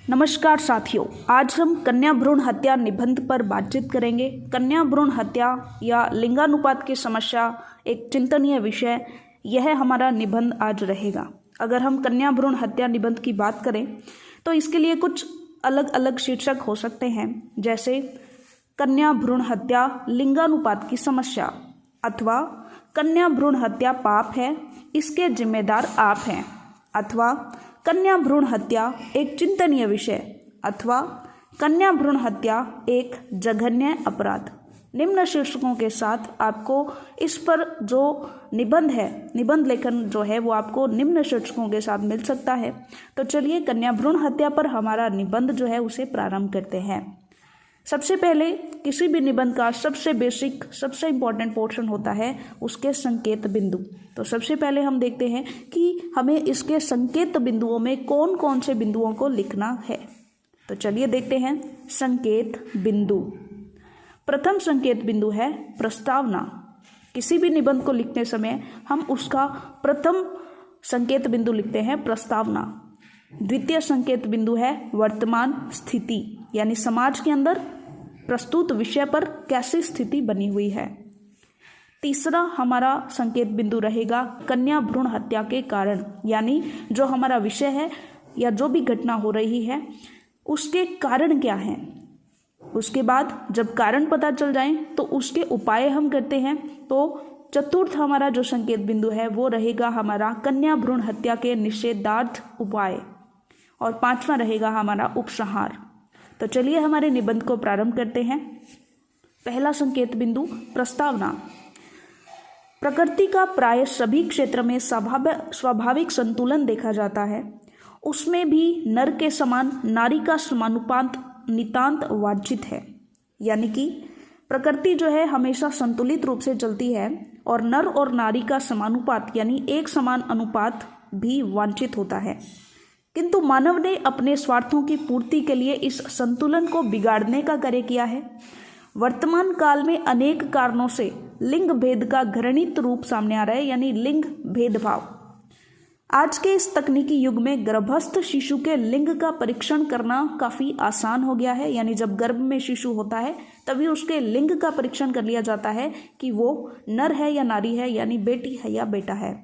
नमस्कार साथियों, आज हम कन्या भ्रूण हत्या निबंध पर बातचीत करेंगे। कन्या भ्रूण हत्या या लिंगानुपात की समस्या एक चिंतनीय विषय, यह हमारा निबंध आज रहेगा। अगर हम कन्या भ्रूण हत्या निबंध की बात करें तो इसके लिए कुछ अलग अलग शीर्षक हो सकते हैं, जैसे कन्या भ्रूण हत्या लिंगानुपात की समस्या, अथवा कन्या भ्रूण हत्या पाप है, इसके जिम्मेदार आप हैं, अथवा कन्या भ्रूण हत्या एक चिंतनीय विषय, अथवा कन्या भ्रूण हत्या एक जघन्य अपराध। निम्न शीर्षकों के साथ आपको इस पर जो निबंध है, निबंध लेखन जो है वो आपको निम्न शीर्षकों के साथ मिल सकता है। तो चलिए कन्या भ्रूण हत्या पर हमारा निबंध जो है उसे प्रारंभ करते हैं। सबसे पहले किसी भी निबंध का सबसे बेसिक, सबसे इम्पॉर्टेंट पोर्शन होता है उसके संकेत बिंदु। तो सबसे पहले हम देखते हैं कि हमें इसके संकेत बिंदुओं में कौन कौन से बिंदुओं को लिखना है। तो चलिए देखते हैं संकेत बिंदु। प्रथम संकेत बिंदु है प्रस्तावना। किसी भी निबंध को लिखते समय हम उसका प्रथम संकेत बिंदु लिखते हैं प्रस्तावना। द्वितीय संकेत बिंदु है वर्तमान स्थिति, यानी समाज के अंदर प्रस्तुत विषय पर कैसी स्थिति बनी हुई है। तीसरा हमारा संकेत बिंदु रहेगा कन्या भ्रूण हत्या के कारण, यानी जो हमारा विषय है या जो भी घटना हो रही है उसके कारण क्या हैं। उसके बाद जब कारण पता चल जाए तो उसके उपाय हम करते हैं। तो चतुर्थ हमारा जो संकेत बिंदु है वो रहेगा हमारा कन्या भ्रूण हत्या के निषेधार्थ उपाय, और पांचवा रहेगा हमारा उपसंहार। तो चलिए हमारे निबंध को प्रारंभ करते हैं। पहला संकेत बिंदु प्रस्तावना। प्रकृति का प्राय सभी क्षेत्र में स्वाभाविक संतुलन देखा जाता है, उसमें भी नर के समान नारी का समानुपात नितांत वांछित है। यानी कि प्रकृति जो है हमेशा संतुलित रूप से चलती है और नर और नारी का समानुपात यानी एक समान अनुपात भी वांछित होता है, किंतु मानव ने अपने स्वार्थों की पूर्ति के लिए इस संतुलन को बिगाड़ने का कार्य किया है। वर्तमान काल में अनेक कारणों से लिंग भेद का घृणित रूप सामने आ रहा है, यानी लिंग भेदभाव। आज के इस तकनीकी युग में गर्भस्थ शिशु के लिंग का परीक्षण करना काफ़ी आसान हो गया है, यानी जब गर्भ में शिशु होता है तभी उसके लिंग का परीक्षण कर लिया जाता है कि वो नर है या नारी है, यानी बेटी है या बेटा है।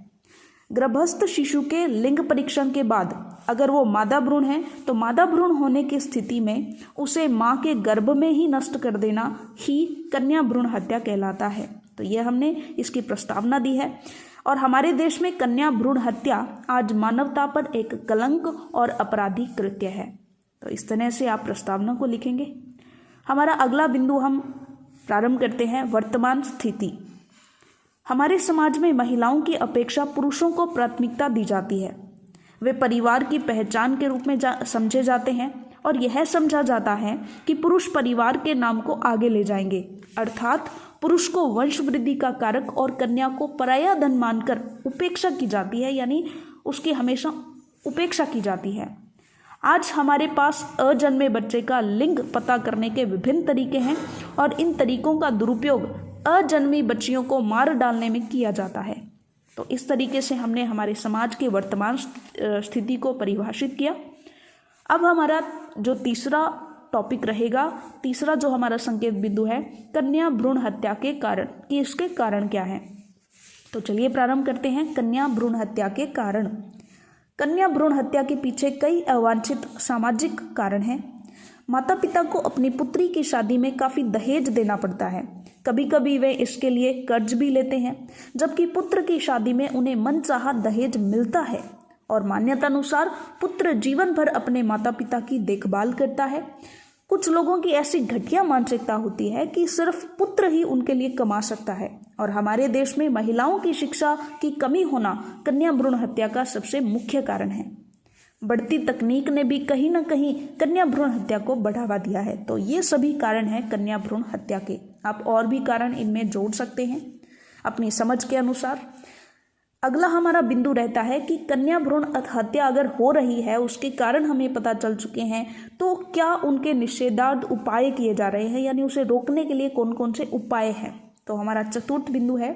गर्भस्थ शिशु के लिंग परीक्षण के बाद अगर वो मादा भ्रूण है तो मादा भ्रूण होने की स्थिति में उसे माँ के गर्भ में ही नष्ट कर देना ही कन्या भ्रूण हत्या कहलाता है। तो ये हमने इसकी प्रस्तावना दी है। और हमारे देश में कन्या भ्रूण हत्या आज मानवता पर एक कलंक और अपराधी कृत्य है। तो इस तरह से आप प्रस्तावना को लिखेंगे। हमारा अगला बिंदु हम प्रारंभ करते हैं वर्तमान स्थिति। हमारे समाज में महिलाओं की अपेक्षा पुरुषों को प्राथमिकता दी जाती है। वे परिवार की पहचान के रूप में समझे जाते हैं और यह समझा जाता है कि पुरुष परिवार के नाम को आगे ले जाएंगे, अर्थात पुरुष को वंश वृद्धि का कारक और कन्या को पराया धन मानकर उपेक्षा की जाती है, यानी उसकी हमेशा उपेक्षा की जाती है। आज हमारे पास अजन्मे बच्चे का लिंग पता करने के विभिन्न तरीके हैं और इन तरीकों का दुरुपयोग अजन्मी बच्चियों को मार डालने में किया जाता है। तो इस तरीके से हमने हमारे समाज के वर्तमान स्थिति को परिभाषित किया। अब हमारा जो तीसरा टॉपिक रहेगा, तीसरा जो हमारा संकेत बिंदु है कन्या भ्रूण हत्या के कारण, कि इसके कारण क्या है। तो चलिए प्रारंभ करते हैं कन्या भ्रूण हत्या के कारण। कन्या भ्रूण हत्या के पीछे कई अवांछित सामाजिक कारण हैं। माता पिता को अपनी पुत्री की शादी में काफ़ी दहेज देना पड़ता है। कभी कभी वे इसके लिए कर्ज भी लेते हैं, जबकि पुत्र की शादी में उन्हें मनचाहा दहेज मिलता है और मान्यता अनुसार पुत्र जीवन भर अपने माता पिता की देखभाल करता है। कुछ लोगों की ऐसी घटिया मानसिकता होती है कि सिर्फ पुत्र ही उनके लिए कमा सकता है, और हमारे देश में महिलाओं की शिक्षा की कमी होना कन्या भ्रूण हत्या का सबसे मुख्य कारण है। बढ़ती तकनीक ने भी कहीं ना कहीं कन्या भ्रूण हत्या को बढ़ावा दिया है। तो ये सभी कारण हैं कन्या भ्रूण हत्या के। आप और भी कारण इनमें जोड़ सकते हैं अपनी समझ के अनुसार। अगला हमारा बिंदु रहता है कि कन्या भ्रूण हत्या अगर हो रही है, उसके कारण हमें पता चल चुके हैं, तो क्या उनके निषेधार्थ उपाय किए जा रहे हैं, यानी उसे रोकने के लिए कौन कौन से उपाय हैं। तो हमारा चतुर्थ बिंदु है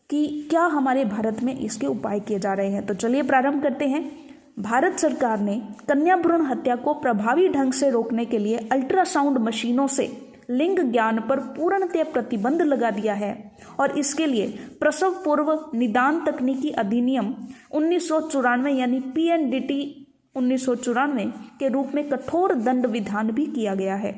कि क्या हमारे भारत में इसके उपाय किए जा रहे हैं। तो चलिए प्रारंभ करते हैं। भारत सरकार ने कन्या भ्रूण हत्या को प्रभावी ढंग से रोकने के लिए अल्ट्रासाउंड मशीनों से लिंग ज्ञान पर पूर्णतः प्रतिबंध लगा दिया है और इसके लिए प्रसव पूर्व निदान तकनीकी अधिनियम 1994 यानी PNDT 1994 के रूप में कठोर दंड विधान भी किया गया है।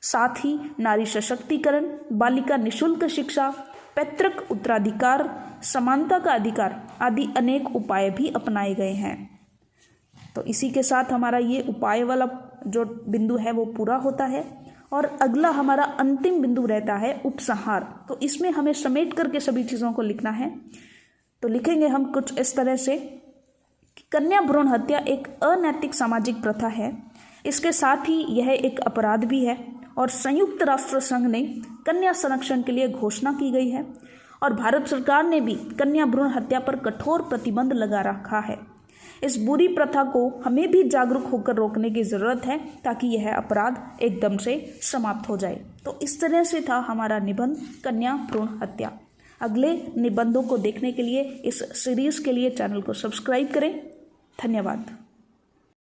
साथ ही नारी सशक्तिकरण, बालिका निशुल्क शिक्षा, पैतृक उत्तराधिकार, समानता का अधिकार आदि अनेक उपाय भी अपनाए गए हैं। तो इसी के साथ हमारा ये उपाय वाला जो बिंदु है वो पूरा होता है और अगला हमारा अंतिम बिंदु रहता है उपसंहार। तो इसमें हमें समेट करके सभी चीज़ों को लिखना है। तो लिखेंगे हम कुछ इस तरह से कि कन्या भ्रूण हत्या एक अनैतिक सामाजिक प्रथा है, इसके साथ ही यह एक अपराध भी है और संयुक्त राष्ट्र संघ ने कन्या संरक्षण के लिए घोषणा की गई है और भारत सरकार ने भी कन्या भ्रूण हत्या पर कठोर प्रतिबंध लगा रखा है। इस बुरी प्रथा को हमें भी जागरूक होकर रोकने की ज़रूरत है ताकि यह अपराध एकदम से समाप्त हो जाए। तो इस तरह से था हमारा निबंध कन्या भ्रूण हत्या। अगले निबंधों को देखने के लिए इस सीरीज़ के लिए चैनल को सब्सक्राइब करें। धन्यवाद।